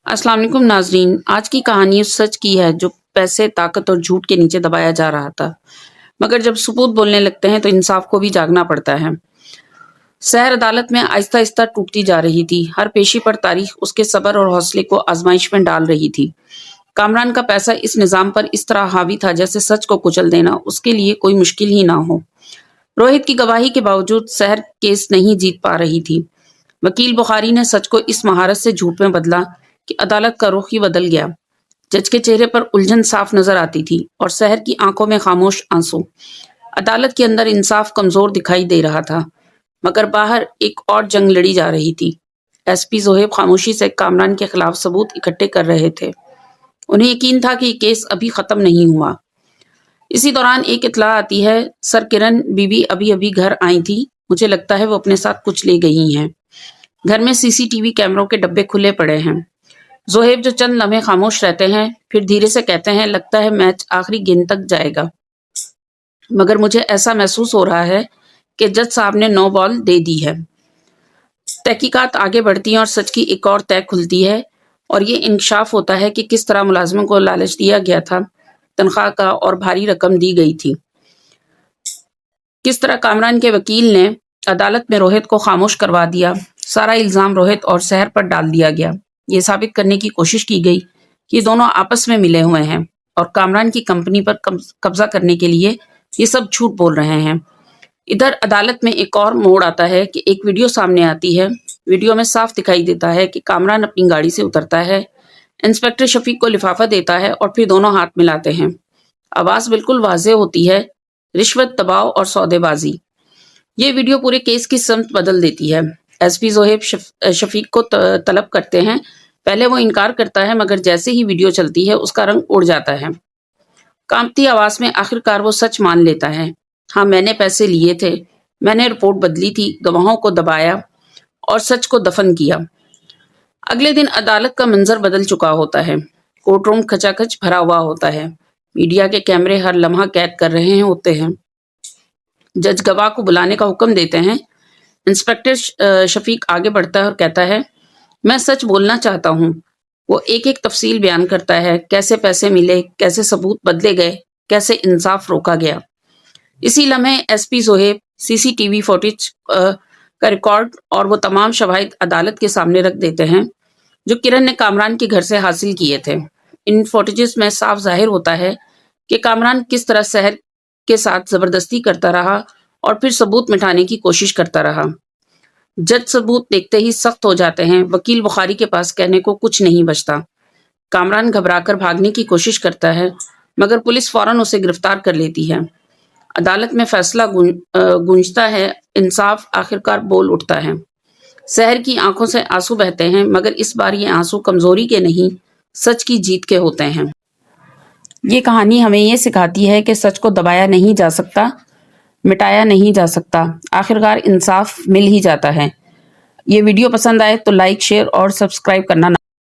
अस्सलाम वालेकुम नाजरीन। आज की कहानी उस सच की है जो पैसे, ताकत और झूठ के नीचे दबाया जा रहा था, मगर जब सबूत बोलने लगते हैं तो इंसाफ को भी जागना पड़ता है। शहर अदालत में आहिस्ता आहिस्ता टूटती जा रही थी। हर पेशी पर तारीख उसके सब्र और हौसले को आजमाइश में डाल रही थी। कामरान का पैसा इस निज़ाम पर इस तरह हावी था जैसे सच को कुचल देना उसके लिए कोई मुश्किल ही ना हो। रोहित की गवाही के बावजूद शहर केस नहीं जीत पा रही थी। वकील बुखारी ने सच को इस महारत से झूठ में बदला कि अदालत का रुख ही बदल गया। जज के चेहरे पर उलझन साफ नजर आती थी और शहर की आंखों में खामोश आंसू। अदालत के अंदर इंसाफ कमजोर दिखाई दे रहा था, मगर बाहर एक और जंग लड़ी जा रही थी। एसपी जोहेब खामोशी से कामरान के खिलाफ सबूत इकट्ठे कर रहे थे। उन्हें यकीन था कि केस अभी खत्म नहीं हुआ। इसी दौरान एक इत्तला आती है, सर किरण बीबी अभी अभी घर आई थी, मुझे लगता है वो अपने साथ कुछ ले गई हैं। घर में सीसीटीवी कैमरों के डब्बे खुले पड़े हैं। जोहेब जो चंद लम्हे खामोश रहते हैं, फिर धीरे से कहते हैं, लगता है मैच आखिरी गेंद तक जाएगा, मगर मुझे ऐसा महसूस हो रहा है कि जज साहब ने नो बॉल दे दी है। तहकीकात आगे बढ़ती हैं और सच की एक और तह खुलती है और ये इंकशाफ होता है कि किस तरह मुलाजिमों को लालच दिया गया था, तनख्वाह का और भारी रकम दी गई थी। किस तरह कामरान के वकील ने अदालत में रोहित को खामोश करवा दिया। सारा इल्जाम रोहित और शहर पर डाल दिया गया। ये साबित करने की कोशिश की गई कि दोनों आपस में मिले हुए हैं और कामरान की कंपनी पर कब्जा करने के लिए ये सब झूठ बोल रहे हैं। इधर अदालत में एक और मोड़ आता है कि एक वीडियो सामने आती है। वीडियो में साफ दिखाई देता है कि कामरान अपनी गाड़ी से उतरता है, इंस्पेक्टर शफीक को लिफाफा देता है और फिर दोनों हाथ मिलाते हैं। आवाज बिल्कुल वाज़ेह होती है, रिश्वत, दबाव और सौदेबाजी। ये वीडियो पूरे केस की समत बदल देती है। एसपी जोहेब शफीक को तलब करते हैं। पहले वो इनकार करता है, मगर जैसे ही वीडियो चलती है उसका रंग उड़ जाता है। कांपती आवाज में आखिरकार वो सच मान लेता है। हाँ, मैंने पैसे लिए थे, मैंने रिपोर्ट बदली थी, गवाहों को दबाया और सच को दफन किया। अगले दिन अदालत का मंजर बदल चुका होता है। कोर्ट रूम खचाखच भरा हुआ होता है। मीडिया के कैमरे हर लम्हा कैद कर रहे होते हैं। जज गवाह को बुलाने का हुक्म देते हैं। इंस्पेक्टर शफीक आगे बढ़ता है और कहता है, मैं सच बोलना चाहता हूँ। वो एक एक तफसील बयान करता है, कैसे पैसे मिले, कैसे सबूत बदले गए, कैसे इंसाफ रोका गया। इसी लम्हे एसपी जोहेब सीसीटीवी फुटेज का रिकॉर्ड और वो तमाम शवाहिद अदालत के सामने रख देते हैं जो किरण ने कामरान के घर से हासिल किए थे। इन फुटेजेस में साफ जाहिर होता है कि कामरान किस तरह शहर के साथ जबरदस्ती करता रहा और फिर सबूत मिटाने की कोशिश करता रहा। जज सबूत देखते ही सख्त हो जाते हैं। वकील बुखारी के पास कहने को कुछ नहीं बचता। कामरान घबराकर भागने की कोशिश करता है, मगर पुलिस फौरन उसे गिरफ्तार कर लेती है। अदालत में फैसला गूंजता है। इंसाफ आखिरकार बोल उठता है। शहर की आंखों से आंसू बहते हैं, मगर इस बार ये आंसू कमजोरी के नहीं, सच की जीत के होते हैं। ये कहानी हमें ये सिखाती है कि सच को दबाया नहीं जा सकता, मिटाया नहीं जा सकता, आखिरकार इंसाफ मिल ही जाता है। ये वीडियो पसंद आए तो लाइक, शेयर और सब्सक्राइब करना